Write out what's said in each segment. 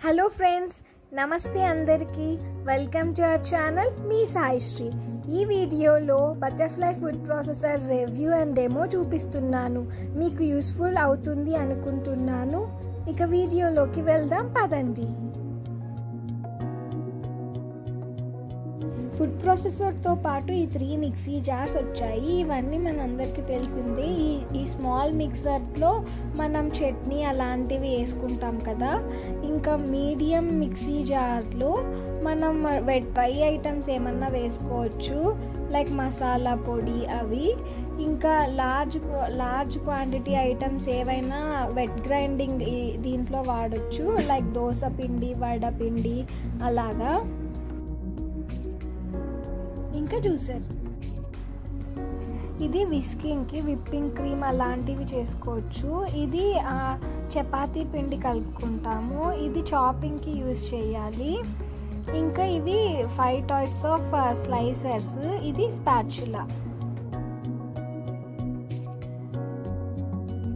Hello friends, నమస్తే అందరికీ. Welcome to our channel మీ సాయిశ్రీ. ఈ వీడియోలో butterfly food processor review and demo చూపిస్తున్నాను. మీకు యూస్ఫుల్ అవుతుంది అనుకుంటున్నాను. ఇక వీడియోలోకి వెళ్దాం పదండి. ఫుడ్ ప్రాసెసర్తో పాటు ఈ 3 మిక్సీ జార్స్ వచ్చాయి. ఇవన్నీ మనందరికీ తెలిసిందే. ఈ స్మాల్ మిక్సర్లో మనం చట్నీ అలాంటివి వేసుకుంటాం కదా. ఇంకా మీడియం మిక్సీ జార్లో మనం డ్రై ఐటమ్స్ ఏమన్నా వేసుకోవచ్చు, లైక్ మసాలా పొడి అవి. ఇంకా లార్జ్ క్వాంటిటీ ఐటమ్స్ ఏవైనా వెట్ గ్రైండింగ్ దీంట్లో వాడచ్చు, లైక్ దోస పిండి, వడ పిండి అలాగా. ఇంకా జ్యూసర్, ఇది విస్కింగ్కి విప్పింగ్ క్రీమ్ అలాంటివి చేసుకోవచ్చు. ఇది చపాతీ పిండి కలుపుకుంటాము. ఇది చాపింగ్కి యూజ్ చేయాలి. ఇంకా ఇవి 5 టైప్స్ ఆఫ్ స్లైసర్స్. ఇది స్పాచులా.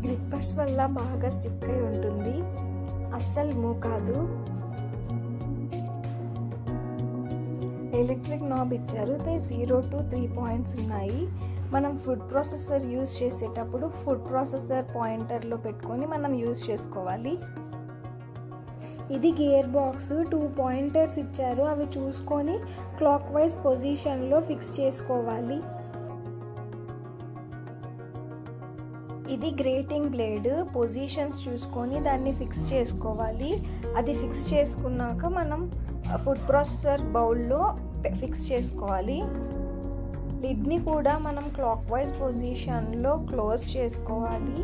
గ్రిప్పర్స్ వల్ల బాగా స్టిక్ అయి ఉంటుంది, అస్సలు మూవ్ కాదు. ఎలక్ట్రిక్ నాబ్ ఇచ్చారు. 0 to 3 పాయింట్స్ ఉన్నాయి. మనం ఫుడ్ ప్రాసెసర్ యూజ్ చేసేటప్పుడు ఫుడ్ ప్రాసెసర్ పాయింటర్లో పెట్టుకొని మనం యూజ్ చేసుకోవాలి. ఇది గేర్ బాక్స్. 2 పాయింటర్స్ ఇచ్చారు. అవి చూసుకొని క్లాక్ వైజ్ పొజిషన్లో ఫిక్స్ చేసుకోవాలి. ఇది గ్రేటింగ్ బ్లేడ్. పొజిషన్స్ చూసుకొని దాన్ని ఫిక్స్ చేసుకోవాలి. అది ఫిక్స్ చేసుకున్నాక మనం ఫుడ్ ప్రాసెసర్ బౌల్లో ఫిక్స్ చేసుకోవాలి. లిడ్ని కూడా మనం క్లాక్ వైజ్ పొజిషన్లో క్లోజ్ చేసుకోవాలి.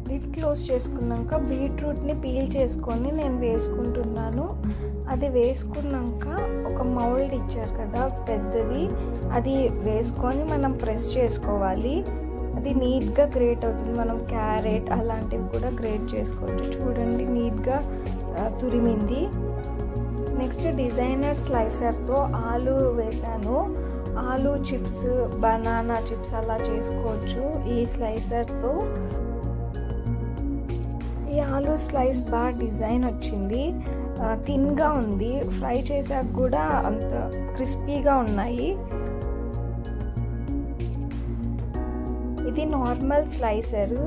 లిడ్ క్లోజ్ చేసుకున్నాక బీట్రూట్ని పీల్ చేసుకొని నేను వేసుకుంటున్నాను. అది వేసుకున్నాక ఒక మౌల్డ్ ఇచ్చారు కదా పెద్దది, అది వేసుకొని మనం ప్రెస్ చేసుకోవాలి. అది నీట్గా గ్రేట్ అవుతుంది. మనం క్యారెట్ అలాంటివి కూడా గ్రేట్ చేసుకోవచ్చు. చూడండి, నీట్గా తురిమింది. నెక్స్ట్ డిజైనర్ స్లైసర్తో ఆలు వేసాను. ఆలు చిప్స్, బనానా చిప్స్ అలా చేసుకోవచ్చు ఈ స్లైసర్తో. ఈ ఆలు స్లైస్ బాగా డిజైన్ వచ్చింది, థిన్గా ఉంది. ఫ్రై చేసాక కూడా అంత క్రిస్పీగా ఉన్నాయి. ఇది నార్మల్ స్లైసర్.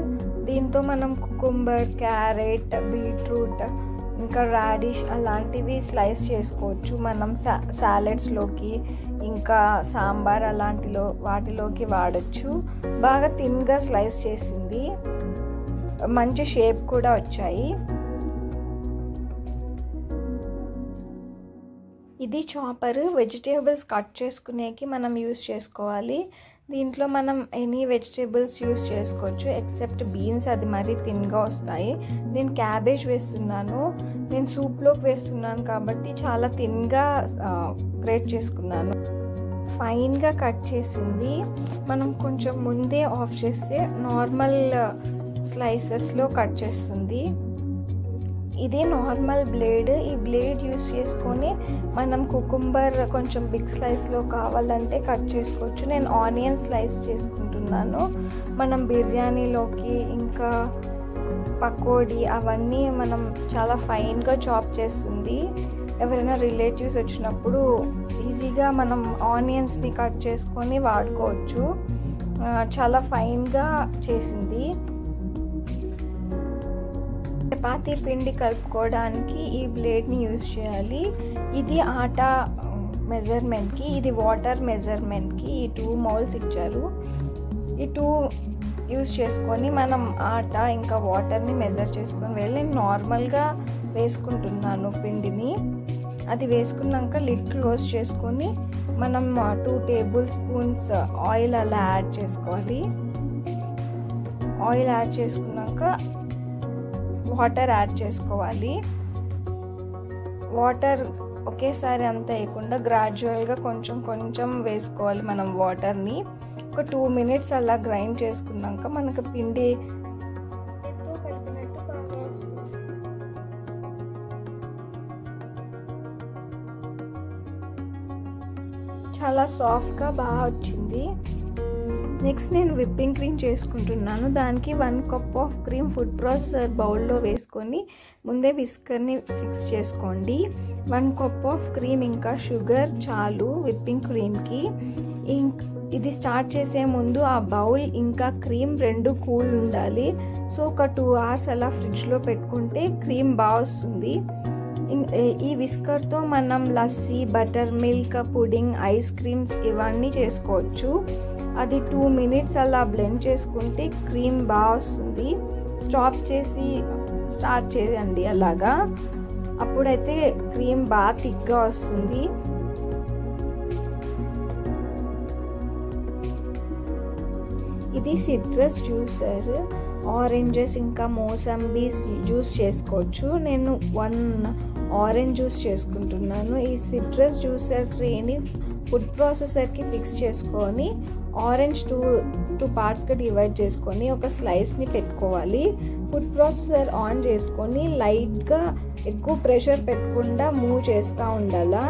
దీంతో మనం కుకుంబర్, క్యారెట్, బీట్రూట్ ఇంకా రాడిష్ అలాంటివి స్లైస్ చేసుకోవచ్చు. మనం సాలెడ్స్లోకి ఇంకా సాంబార్ వాటిలోకి వాడచ్చు. బాగా థిన్గా స్లైస్ చేసింది, మంచి షేప్ కూడా వచ్చాయి. ఇది చాపర్. వెజిటేబుల్స్ కట్ చేసుకునేకి మనం యూస్ చేసుకోవాలి. దీంట్లో మనం ఎనీ వెజిటేబుల్స్ యూస్ చేసుకోవచ్చు ఎక్సెప్ట్ బీన్స్, అది మరీ థిన్గా వస్తాయి. నేను క్యాబేజ్ వేస్తున్నాను. నేను సూప్లోకి వేస్తున్నాను కాబట్టి చాలా థిన్గా గ్రేట్ చేసుకున్నాను. ఫైన్గా కట్ చేసింది. మనం కొంచెం ముందే ఆఫ్ చేస్తే నార్మల్ స్లైసెస్లో కట్ చేస్తుంది. ఇది నార్మల్ బ్లేడ్. ఈ బ్లేడ్ యూస్ చేసుకొని మనం కుకుంబర్ కొంచెం బిగ్ స్లైస్లో కావాలంటే కట్ చేసుకోవచ్చు. నేను ఆనియన్ స్లైస్ చేసుకుంటున్నాను. మనం బిర్యానీలోకి ఇంకా పకోడీ అవన్నీ మనం చాలా ఫైన్గా చాప్ చేస్తుంది. ఎవరైనా రిలేటివ్స్ వచ్చినప్పుడు ఈజీగా మనం ఆనియన్స్ని కట్ చేసుకొని వాడుకోవచ్చు. చాలా ఫైన్గా చేసింది. చపాతీ పిండి కలుపుకోవడానికి ఈ బ్లేడ్ని యూజ్ చేయాలి. ఇది ఆటా మెజర్మెంట్కి, ఇది వాటర్ మెజర్మెంట్కి. ఈ 2 మౌల్స్ ఇచ్చారు. ఈ 2 యూజ్ చేసుకొని మనం ఆటా ఇంకా వాటర్ని మెజర్ చేసుకొని వెళ్ళి నార్మల్గా వేసుకుంటున్నాను పిండిని. అది వేసుకున్నాక లిడ్ క్లోజ్ చేసుకొని మనం 2 టేబుల్ స్పూన్స్ ఆయిల్ అలా యాడ్ చేసుకోవాలి. ఆయిల్ యాడ్ చేసుకున్నాక వాటర్ యాడ్ చేసుకోవాలి. వాటర్ ఒకేసారి అంతా వేయకుండా గ్రాడ్యువల్గా కొంచెం కొంచెం వేసుకోవాలి మనం వాటర్ని. ఒక 2 మినిట్స్ అలా గ్రైండ్ చేసుకున్నాక మనకు పిండి ఎంతో కలిపినట్టు బాగా వస్తుంది. చాలా సాఫ్ట్గా బాగా వచ్చింది. నెక్స్ట్ నేను విప్పింగ్ క్రీమ్ చేసుకుంటున్నాను. దానికి 1 cup of cream food processor బౌల్లో వేసుకొని ముందే విస్కర్ని ఫిక్స్ చేసుకోండి. 1 కప్ ఆఫ్ క్రీమ్ ఇంకా షుగర్ చాలు విప్పింగ్ క్రీమ్కి. ఇది స్టార్ట్ చేసే ముందు ఆ బౌల్ ఇంకా క్రీమ్ 2 కూల్ ఉండాలి. సో ఒక 2 hours అలా ఫ్రిడ్జ్లో పెట్టుకుంటే క్రీమ్ బాగా వస్తుంది. ఈ విస్కర్తో మనం lassi, butter milk, pudding, ice creams ఇవన్నీ చేసుకోవచ్చు. అది 2 minutes అలా బ్లెండ్ చేసుకుంటే క్రీమ్ బాగా వస్తుంది. స్టాప్ చేసి స్టార్ట్ చేయండి అలాగా, అప్పుడైతే క్రీమ్ బాగా థిక్గా వస్తుంది. ఇది సిట్రస్ జ్యూసర్, ఆరెంజెస్ ఇంకా మోసంబీస్ జ్యూస్ చేసుకోవచ్చు. నేను 1 ఆరెంజ్ జ్యూస్ చేసుకుంటున్నాను. ఈ సిట్రస్ జ్యూసర్ ట్రేని ఫుడ్ ప్రాసెసర్కి ఫిక్స్ చేసుకొని ఆరెంజ్ 2 పార్ట్స్గా డివైడ్ చేసుకొని ఒక స్లైస్ని పెట్టుకోవాలి. ఫుడ్ ప్రాసెసర్ ఆన్ చేసుకొని లైట్గా ఎక్కువ ప్రెషర్ పెట్టకుండా మూవ్ చేస్తూ ఉండాలా.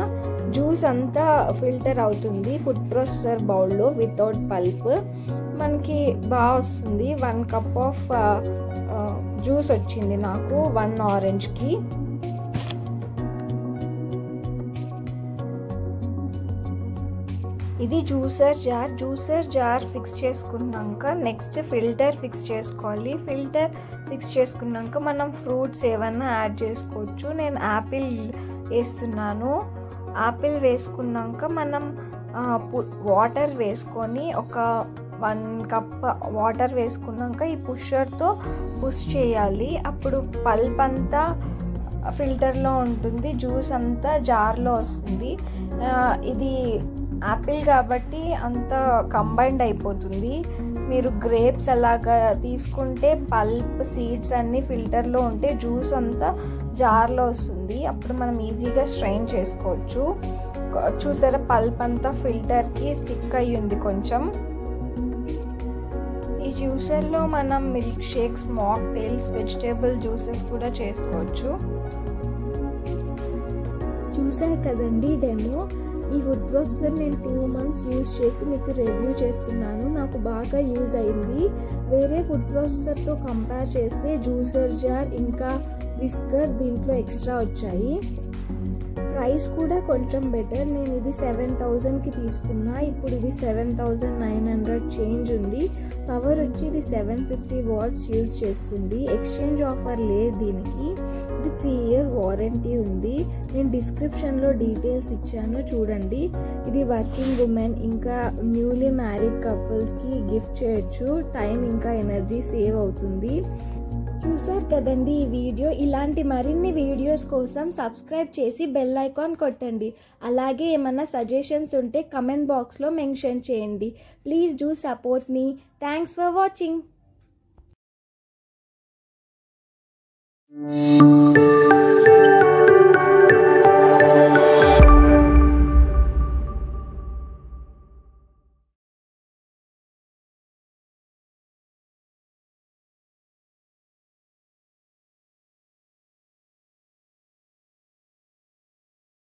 జ్యూస్ అంతా ఫిల్టర్ అవుతుంది ఫుడ్ ప్రాసెసర్ బౌల్లో వితౌట్ పల్ప్. మనకి బాగా వస్తుంది. 1 కప్ ఆఫ్ జ్యూస్ వచ్చింది నాకు 1 ఆరెంజ్కి. ఇది జ్యూసర్ జార్ ఫిక్స్ చేసుకున్నాక నెక్స్ట్ ఫిల్టర్ ఫిక్స్ చేసుకోవాలి. ఫిల్టర్ ఫిక్స్ చేసుకున్నాక మనం ఫ్రూట్స్ ఏమన్నా యాడ్ చేసుకోవచ్చు. నేను యాపిల్ వేస్తున్నాను. యాపిల్ వేసుకున్నాక మనం వాటర్ వేసుకొని ఒక 1 కప్ వాటర్ వేసుకున్నాక ఈ పుషర్తో పుష్ చేయాలి. అప్పుడు పల్ప్ అంతా ఫిల్టర్లో ఉంటుంది, జ్యూస్ అంతా జార్లో వస్తుంది. ఇది యాపిల్ కాబట్టి అంత కంబైన్డ్ అయిపోతుంది. మీరు గ్రేప్స్ అలాగా తీసుకుంటే పల్ప్, సీడ్స్ అన్నీ ఫిల్టర్లో ఉంటే జ్యూస్ అంతా జార్లో వస్తుంది. అప్పుడు మనం ఈజీగా స్ట్రెయిన్ చేసుకోవచ్చు. చూసారా, పల్ప్ అంతా ఫిల్టర్కి స్టిక్ అయ్యి ఉంది కొంచెం. ఈ జ్యూసర్లో మనం milk shakes, mocktails, vegetable juices కూడా చేసుకోవచ్చు. చూసారు కదండి డెమో. ఈ ఫుడ్ ప్రాసెసర్ నేను 2 months యూజ్ చేసి మీకు రివ్యూ చేస్తున్నాను. నాకు బాగా యూజ్ అయింది. వేరే ఫుడ్ ప్రాసెసర్తో కంపేర్ చేస్తే జ్యూసర్ జార్ ఇంకా విస్కర్ దీంట్లో ఎక్స్ట్రా వచ్చాయి. ప్రైస్ కూడా కొంచెం బెటర్. నేను ఇది 7,000కి తీసుకున్నా. ఇప్పుడు ఇది 7,900 చేంజ్ ఉంది. పవర్ వచ్చి ఇది 750 watts యూజ్ చేస్తుంది. ఎక్స్చేంజ్ ఆఫర్ లేదు దీనికి. ఇది 3 year వారంటీ ఉంది. నేను డిస్క్రిప్షన్లో డీటెయిల్స్ ఇచ్చాను చూడండి. ఇది వర్కింగ్ ఉమెన్ ఇంకా న్యూలీ మ్యారీడ్ కపుల్స్కి గిఫ్ట్ చేయొచ్చు. టైం ఇంకా ఎనర్జీ సేవ్ అవుతుంది. చూసారు కదండి ఈ వీడియో. ఇలాంటి మరిన్ని వీడియోస్ కోసం సబ్స్క్రైబ్ చేసి బెల్ ఐకాన్ కొట్టండి. అలాగే ఏమన్నా సజెషన్స్ ఉంటే కమెంట్ బాక్స్లో మెన్షన్ చేయండి. Please do support me. Thanks for watching.